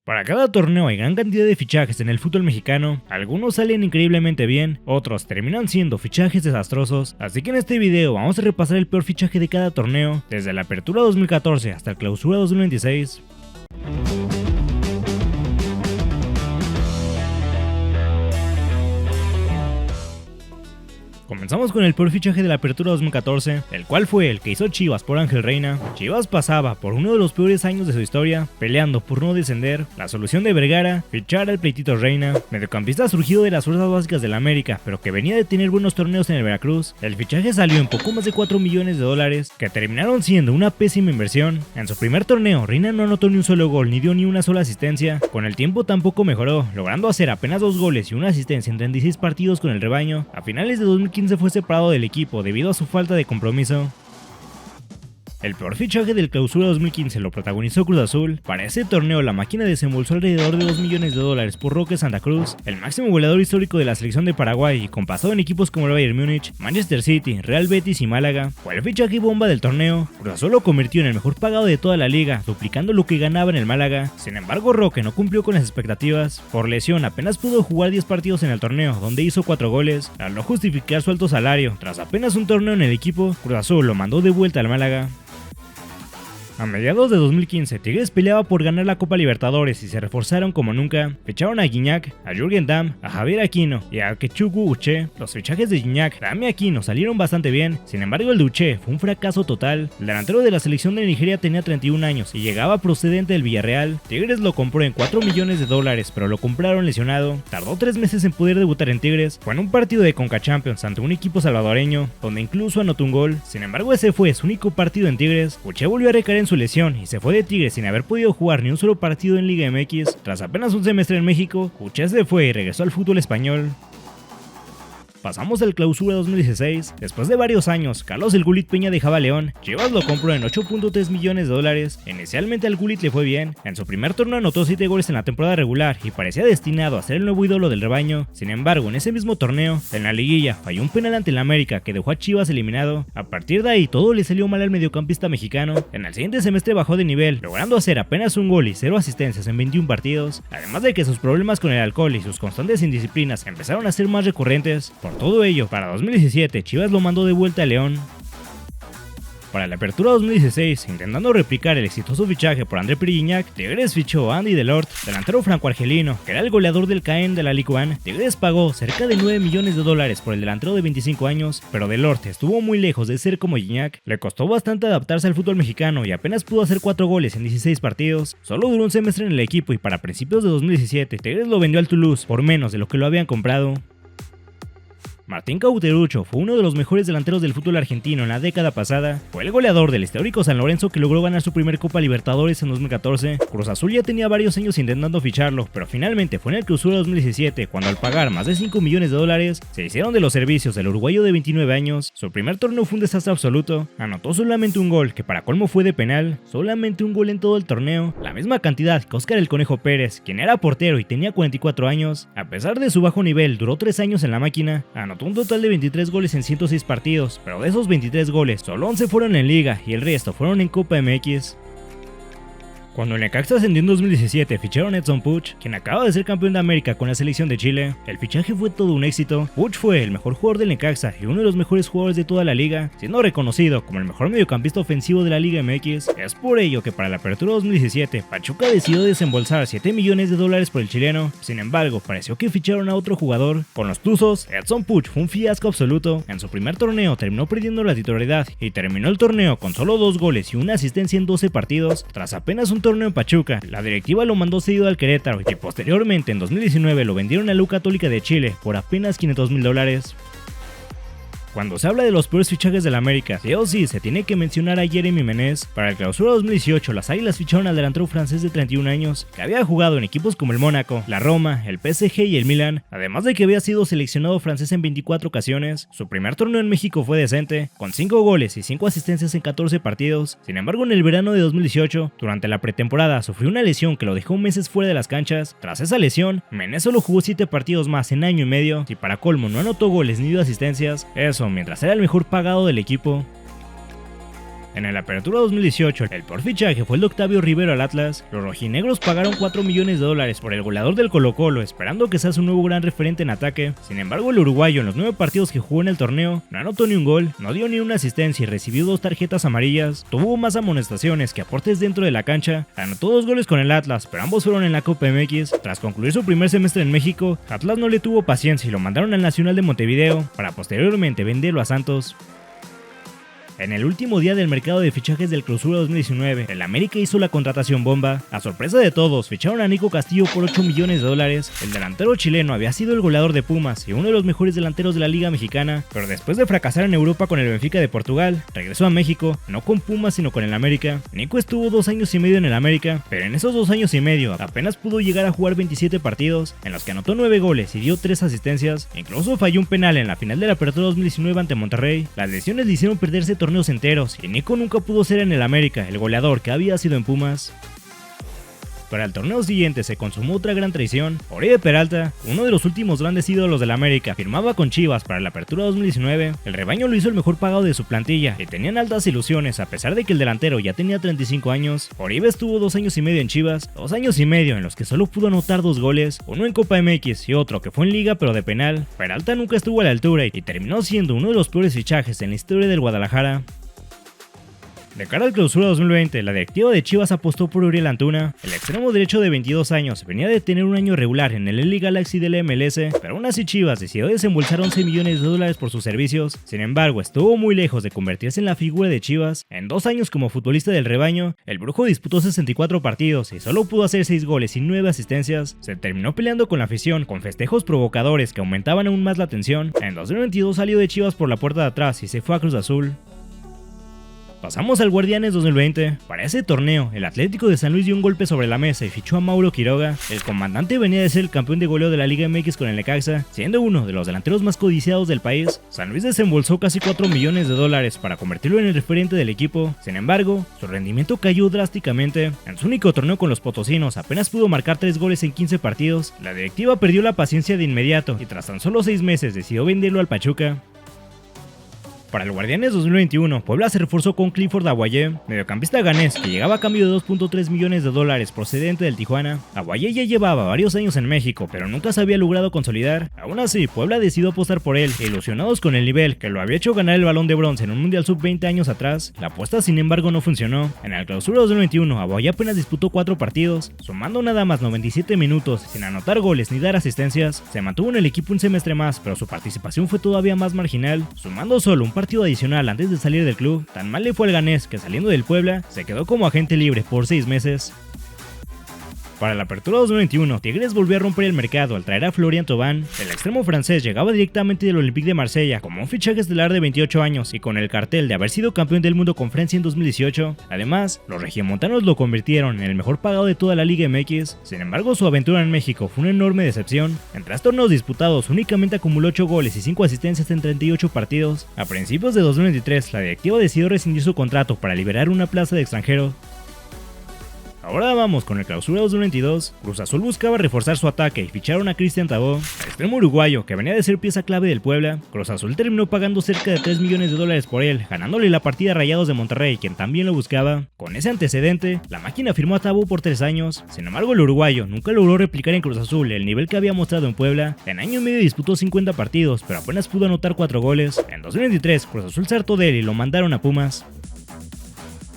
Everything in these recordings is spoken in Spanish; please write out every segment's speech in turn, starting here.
Para cada torneo hay gran cantidad de fichajes en el fútbol mexicano, algunos salen increíblemente bien, otros terminan siendo fichajes desastrosos, así que en este video vamos a repasar el peor fichaje de cada torneo, desde la apertura 2014 hasta el clausura 2026. Comenzamos con el peor fichaje de la apertura 2014, el cual fue el que hizo Chivas por Ángel Reina. Chivas pasaba por uno de los peores años de su historia, peleando por no descender. La solución de Vergara, fichar al Pleitito Reina, mediocampista surgido de las fuerzas básicas del América, pero que venía de tener buenos torneos en el Veracruz. El fichaje salió en poco más de 4 millones de dólares, que terminaron siendo una pésima inversión. En su primer torneo, Reina no anotó ni un solo gol ni dio ni una sola asistencia. Con el tiempo tampoco mejoró, logrando hacer apenas 2 goles y una asistencia en 36 partidos con el rebaño. A finales de 2015 fue separado del equipo debido a su falta de compromiso. El peor fichaje del clausura 2015 lo protagonizó Cruz Azul. Para ese torneo la máquina desembolsó alrededor de 2 millones de dólares por Roque Santa Cruz, el máximo goleador histórico de la selección de Paraguay y con pasado en equipos como el Bayern Múnich, Manchester City, Real Betis y Málaga. Fue el fichaje bomba del torneo. Cruz Azul lo convirtió en el mejor pagado de toda la liga, duplicando lo que ganaba en el Málaga. Sin embargo, Roque no cumplió con las expectativas. Por lesión apenas pudo jugar 10 partidos en el torneo, donde hizo 4 goles, al no justificar su alto salario. Tras apenas un torneo en el equipo, Cruz Azul lo mandó de vuelta al Málaga. A mediados de 2015, Tigres peleaba por ganar la Copa Libertadores y se reforzaron como nunca. Ficharon a Guiñac, a Jürgen Damm, a Javier Aquino y a Kechukwu Uche. Los fichajes de Guiñac, Damm y Aquino salieron bastante bien, sin embargo el de Uche fue un fracaso total. El delantero de la selección de Nigeria tenía 31 años y llegaba procedente del Villarreal. Tigres lo compró en 4 millones de dólares, pero lo compraron lesionado. Tardó 3 meses en poder debutar en Tigres. Fue en un partido de Conca Champions ante un equipo salvadoreño, donde incluso anotó un gol. Sin embargo, ese fue su único partido en Tigres. Uche volvió a recaer en su lesión y se fue de Tigres sin haber podido jugar ni un solo partido en Liga MX. Tras apenas un semestre en México, Uche se fue y regresó al fútbol español. Pasamos al clausura 2016. Después de varios años, Carlos el Gulit Peña dejaba León. Chivas lo compró en 8.3 millones de dólares. Inicialmente al Gulit le fue bien. En su primer torneo anotó 7 goles en la temporada regular y parecía destinado a ser el nuevo ídolo del rebaño. Sin embargo, en ese mismo torneo, en la liguilla, falló un penal ante el América que dejó a Chivas eliminado. A partir de ahí, todo le salió mal al mediocampista mexicano. En el siguiente semestre bajó de nivel, logrando hacer apenas un gol y 0 asistencias en 21 partidos. Además de que sus problemas con el alcohol y sus constantes indisciplinas empezaron a ser más recurrentes. Por todo ello, para 2017, Chivas lo mandó de vuelta a León. Para la apertura 2016, intentando replicar el exitoso fichaje por André Pierre Gignac, Tigres fichó a Andy Delort, delantero franco-argelino, que era el goleador del Caen de la Ligue 1. Tigres pagó cerca de 9 millones de dólares por el delantero de 25 años, pero Delort estuvo muy lejos de ser como Gignac. Le costó bastante adaptarse al fútbol mexicano y apenas pudo hacer 4 goles en 16 partidos. Solo duró un semestre en el equipo y para principios de 2017, Tigres lo vendió al Toulouse por menos de lo que lo habían comprado. Martín Cauterucho fue uno de los mejores delanteros del fútbol argentino en la década pasada. Fue el goleador del histórico San Lorenzo que logró ganar su primer Copa Libertadores en 2014. Cruz Azul ya tenía varios años intentando ficharlo, pero finalmente fue en el clausura 2017 cuando al pagar más de 5 millones de dólares se hicieron de los servicios del uruguayo de 29 años. Su primer torneo fue un desastre absoluto. Anotó solamente un gol, que para colmo fue de penal. Solamente un gol en todo el torneo, la misma cantidad que Óscar el Conejo Pérez, quien era portero y tenía 44 años. A pesar de su bajo nivel, duró 3 años en la máquina. Anotó un total de 23 goles en 106 partidos, pero de esos 23 goles, solo 11 fueron en Liga y el resto fueron en Copa MX. Cuando el Necaxa ascendió en 2017, ficharon a Edson Puch, quien acaba de ser campeón de América con la selección de Chile. El fichaje fue todo un éxito. Puch fue el mejor jugador del Necaxa y uno de los mejores jugadores de toda la liga, siendo reconocido como el mejor mediocampista ofensivo de la Liga MX. Es por ello que para la apertura 2017, Pachuca decidió desembolsar 7 millones de dólares por el chileno. Sin embargo, pareció que ficharon a otro jugador. Con los Tuzos, Edson Puch fue un fiasco absoluto. En su primer torneo terminó perdiendo la titularidad y terminó el torneo con solo 2 goles y una asistencia en 12 partidos. Tras apenas un torneo en Pachuca, la directiva lo mandó cedido al Querétaro y posteriormente en 2019 lo vendieron a la U Católica de Chile por apenas $500,000. Cuando se habla de los peores fichajes del América, sí o sí se tiene que mencionar a Jérémy Menez. Para el clausura 2018, las Águilas ficharon al delantero francés de 31 años, que había jugado en equipos como el Mónaco, la Roma, el PSG y el Milan, además de que había sido seleccionado francés en 24 ocasiones. Su primer torneo en México fue decente, con 5 goles y 5 asistencias en 14 partidos. Sin embargo, en el verano de 2018, durante la pretemporada, sufrió una lesión que lo dejó meses fuera de las canchas. Tras esa lesión, Menez solo jugó 7 partidos más en año y medio, y para colmo no anotó goles ni dio asistencias. Eso mientras era el mejor pagado del equipo. En el Apertura 2018, el peor fichaje fue el de Octavio Rivero al Atlas. Los rojinegros pagaron $4 millones por el goleador del Colo-Colo, esperando que sea su nuevo gran referente en ataque. Sin embargo, el uruguayo en los 9 partidos que jugó en el torneo no anotó ni un gol, no dio ni una asistencia y recibió 2 tarjetas amarillas. Tuvo más amonestaciones que aportes dentro de la cancha. Anotó 2 goles con el Atlas, pero ambos fueron en la Copa MX. Tras concluir su primer semestre en México, Atlas no le tuvo paciencia y lo mandaron al Nacional de Montevideo para posteriormente venderlo a Santos. En el último día del mercado de fichajes del Clausura 2019, el América hizo la contratación bomba. A sorpresa de todos, ficharon a Nico Castillo por $8 millones. El delantero chileno había sido el goleador de Pumas y uno de los mejores delanteros de la Liga Mexicana, pero después de fracasar en Europa con el Benfica de Portugal, regresó a México, no con Pumas sino con el América. Nico estuvo 2 años y medio en el América, pero en esos 2 años y medio apenas pudo llegar a jugar 27 partidos, en los que anotó 9 goles y dio 3 asistencias. Incluso falló un penal en la final de la Apertura 2019 ante Monterrey. Las lesiones le hicieron perderse torneos enteros y Nico nunca pudo ser en el América el goleador que había sido en Pumas. Para el torneo siguiente se consumó otra gran traición. Oribe Peralta, uno de los últimos grandes ídolos del América, firmaba con Chivas para la Apertura 2019. El rebaño lo hizo el mejor pagado de su plantilla y tenían altas ilusiones a pesar de que el delantero ya tenía 35 años. Oribe estuvo 2 años y medio en Chivas, 2 años y medio en los que solo pudo anotar 2 goles, uno en Copa MX y otro que fue en Liga pero de penal. Peralta nunca estuvo a la altura y terminó siendo uno de los peores fichajes en la historia del Guadalajara. De cara al Clausura 2020, la directiva de Chivas apostó por Uriel Antuna. El extremo derecho de 22 años venía de tener un año regular en el LA Galaxy del MLS, pero aún así Chivas decidió desembolsar $11 millones por sus servicios. Sin embargo, estuvo muy lejos de convertirse en la figura de Chivas. En 2 años como futbolista del rebaño, el brujo disputó 64 partidos y solo pudo hacer 6 goles y 9 asistencias. Se terminó peleando con la afición, con festejos provocadores que aumentaban aún más la tensión. En 2022 salió de Chivas por la puerta de atrás y se fue a Cruz Azul. Pasamos al Guardianes 2020. Para ese torneo, el Atlético de San Luis dio un golpe sobre la mesa y fichó a Mauro Quiroga. El comandante venía de ser el campeón de goleo de la Liga MX con el Necaxa, siendo uno de los delanteros más codiciados del país. San Luis desembolsó casi $4 millones para convertirlo en el referente del equipo. Sin embargo, su rendimiento cayó drásticamente. En su único torneo con los potosinos, apenas pudo marcar 3 goles en 15 partidos. La directiva perdió la paciencia de inmediato y tras tan solo 6 meses decidió venderlo al Pachuca. Para el Guardianes 2021, Puebla se reforzó con Clifford Aguayé, mediocampista ganés que llegaba a cambio de $2.3 millones procedente del Tijuana. Aguayé ya llevaba varios años en México, pero nunca se había logrado consolidar. Aún así, Puebla decidió apostar por él, ilusionados con el nivel que lo había hecho ganar el Balón de Bronce en un Mundial Sub-20 años atrás. La apuesta sin embargo no funcionó. En el Clausura 2021, Aguayé apenas disputó 4 partidos, sumando nada más 97 minutos, sin anotar goles ni dar asistencias. Se mantuvo en el equipo un semestre más, pero su participación fue todavía más marginal, sumando solo un partido adicional antes de salir del club. Tan mal le fue al ganés que saliendo del Puebla se quedó como agente libre por 6 meses. Para la Apertura 2021, Tigres volvió a romper el mercado al traer a Florian Thauvin. El extremo francés llegaba directamente del Olympique de Marsella como un fichaje estelar de 28 años y con el cartel de haber sido campeón del mundo con Francia en 2018. Además, los regiomontanos lo convirtieron en el mejor pagado de toda la Liga MX. Sin embargo, su aventura en México fue una enorme decepción. En 3 torneos disputados, únicamente acumuló 8 goles y 5 asistencias en 38 partidos. A principios de 2023, la directiva decidió rescindir su contrato para liberar una plaza de extranjero. Ahora vamos con el Clausura 2022. Cruz Azul buscaba reforzar su ataque y ficharon a Cristian Tabó, el extremo uruguayo que venía de ser pieza clave del Puebla. Cruz Azul terminó pagando cerca de $3 millones por él, ganándole la partida a Rayados de Monterrey, quien también lo buscaba. Con ese antecedente, la máquina firmó a Tabó por 3 años. Sin embargo, el uruguayo nunca logró replicar en Cruz Azul el nivel que había mostrado en Puebla. En año y medio disputó 50 partidos, pero apenas pudo anotar 4 goles. En 2023, Cruz Azul se hartó de él y lo mandaron a Pumas.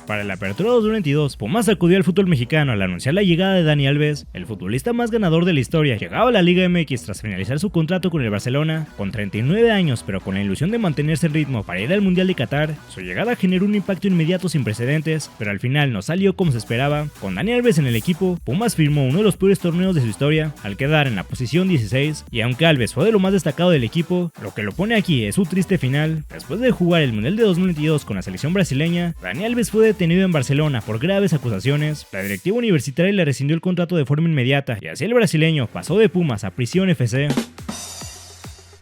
Para la Apertura 2022, Pumas sacudió al fútbol mexicano al anunciar la llegada de Dani Alves, el futbolista más ganador de la historia. Llegaba a la Liga MX tras finalizar su contrato con el Barcelona, con 39 años, pero con la ilusión de mantenerse en ritmo para ir al Mundial de Qatar. Su llegada generó un impacto inmediato sin precedentes, pero al final no salió como se esperaba. Con Dani Alves en el equipo, Pumas firmó uno de los peores torneos de su historia, al quedar en la posición 16, y aunque Alves fue de lo más destacado del equipo, lo que lo pone aquí es su triste final. Después de jugar el Mundial de 2022 con la selección brasileña, Dani Alves fue detenido en Barcelona por graves acusaciones. La directiva universitaria le rescindió el contrato de forma inmediata y así el brasileño pasó de Pumas a Prisión FC.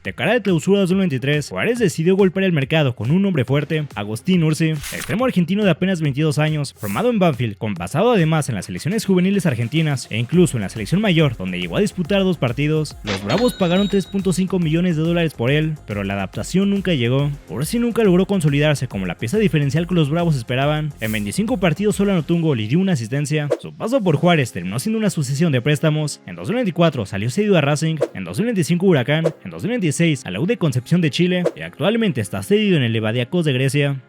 De cara al Clausura 2023, Juárez decidió golpear el mercado con un hombre fuerte, Agustín Ursi, extremo argentino de apenas 22 años, formado en Banfield, con pasado además en las selecciones juveniles argentinas e incluso en la selección mayor, donde llegó a disputar 2 partidos. Los Bravos pagaron $3.5 millones por él, pero la adaptación nunca llegó. Ursi nunca logró consolidarse como la pieza diferencial que los Bravos esperaban. En 25 partidos solo anotó un gol y dio una asistencia. Su paso por Juárez terminó siendo una sucesión de préstamos. En 2024 salió cedido a Racing, en 2025 Huracán, en 2026 a la U de Concepción de Chile y actualmente está cedido en el Levadiakos de Grecia.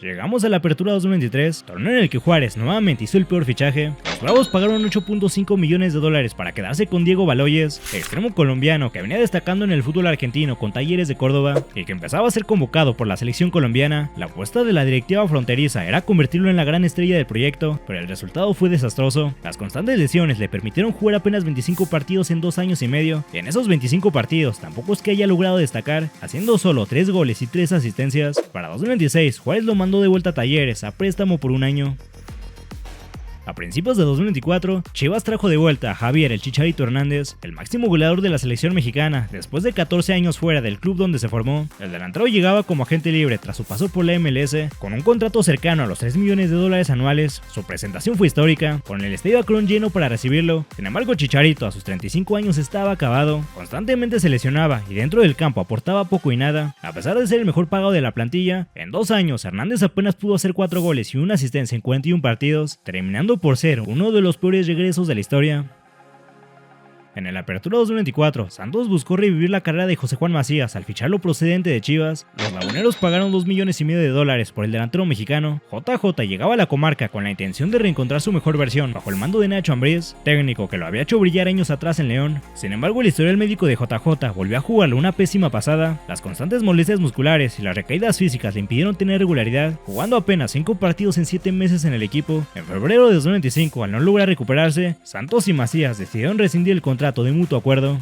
Llegamos a la Apertura 2023, torneo en el que Juárez nuevamente hizo el peor fichaje. Los Bravos pagaron $8.5 millones para quedarse con Diego Baloyes, extremo colombiano que venía destacando en el fútbol argentino con Talleres de Córdoba y que empezaba a ser convocado por la selección colombiana. La apuesta de la directiva fronteriza era convertirlo en la gran estrella del proyecto, pero el resultado fue desastroso. Las constantes lesiones le permitieron jugar apenas 25 partidos en 2 años y medio, y en esos 25 partidos tampoco es que haya logrado destacar, haciendo solo 3 goles y 3 asistencias. Para 2026, Juárez lo mandó de vuelta a Talleres a préstamo por 1 año. A principios de 2024, Chivas trajo de vuelta a Javier el Chicharito Hernández, el máximo goleador de la selección mexicana, después de 14 años fuera del club donde se formó. El delantero llegaba como agente libre tras su paso por la MLS, con un contrato cercano a los $3 millones anuales. Su presentación fue histórica, con el Estadio Akron lleno para recibirlo. Sin embargo, Chicharito a sus 35 años estaba acabado, constantemente se lesionaba y dentro del campo aportaba poco y nada. A pesar de ser el mejor pagado de la plantilla, en 2 años Hernández apenas pudo hacer 4 goles y una asistencia en 41 partidos, terminando por ser uno de los peores regresos de la historia. En el Apertura 2024, Santos buscó revivir la carrera de José Juan Macías al ficharlo procedente de Chivas. Los laguneros pagaron $2,5 millones por el delantero mexicano. JJ llegaba a la comarca con la intención de reencontrar su mejor versión bajo el mando de Nacho Ambriz, técnico que lo había hecho brillar años atrás en León. Sin embargo, el historial médico de JJ volvió a jugarle una pésima pasada. Las constantes molestias musculares y las recaídas físicas le impidieron tener regularidad, jugando apenas 5 partidos en 7 meses en el equipo. En febrero de 2025, al no lograr recuperarse, Santos y Macías decidieron rescindir el contrato de mutuo acuerdo.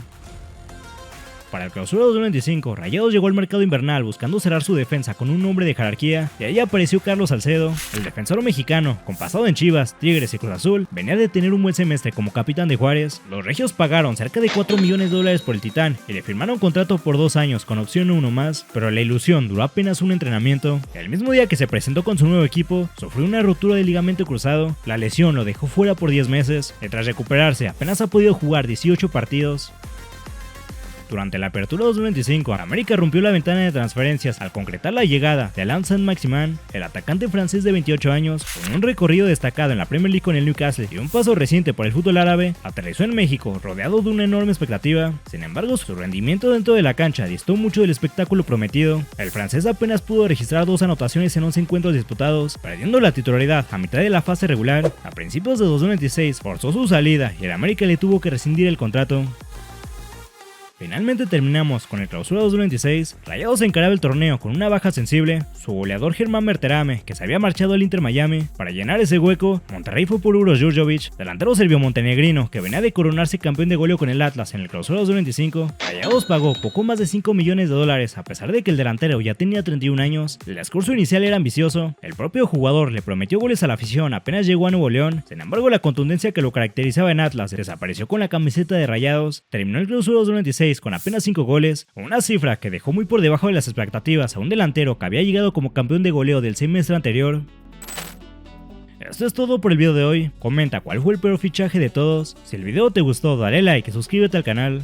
Para el Clausura 2025, Rayados llegó al mercado invernal buscando cerrar su defensa con un hombre de jerarquía, y ahí apareció Carlos Salcedo. El defensor mexicano, con pasado en Chivas, Tigres y Cruz Azul, venía de tener un buen semestre como capitán de Juárez. Los regios pagaron cerca de $4 millones por el titán y le firmaron contrato por 2 años con opción a 1 más, pero la ilusión duró apenas un entrenamiento. El mismo día que se presentó con su nuevo equipo, sufrió una rotura de ligamento cruzado. La lesión lo dejó fuera por 10 meses y tras recuperarse apenas ha podido jugar 18 partidos. Durante la Apertura 2025, América rompió la ventana de transferencias al concretar la llegada de Alain Saint-Maximin, el atacante francés de 28 años, con un recorrido destacado en la Premier League con el Newcastle y un paso reciente por el fútbol árabe. Aterrizó en México rodeado de una enorme expectativa. Sin embargo, su rendimiento dentro de la cancha distó mucho del espectáculo prometido. El francés apenas pudo registrar 2 anotaciones en 11 encuentros disputados, perdiendo la titularidad a mitad de la fase regular. A principios de 2026 forzó su salida y el América le tuvo que rescindir el contrato. Finalmente terminamos con el Clausura 2026. Rayados encaraba el torneo con una baja sensible. Su goleador Germán Berterame, que se había marchado al Inter Miami. Para llenar ese hueco, Monterrey fue por Uros Jurjovic, delantero serbio-montenegrino que venía de coronarse campeón de goleo con el Atlas en el Clausura 2025. Rayados pagó poco más de $5 millones a pesar de que el delantero ya tenía 31 años. El discurso inicial era ambicioso. El propio jugador le prometió goles a la afición apenas llegó a Nuevo León. Sin embargo, la contundencia que lo caracterizaba en Atlas desapareció con la camiseta de Rayados. Terminó el Clausura 2026 con apenas 5 goles, una cifra que dejó muy por debajo de las expectativas a un delantero que había llegado como campeón de goleo del semestre anterior. Esto es todo por el video de hoy. Comenta cuál fue el peor fichaje de todos. Si el video te gustó, dale like y suscríbete al canal.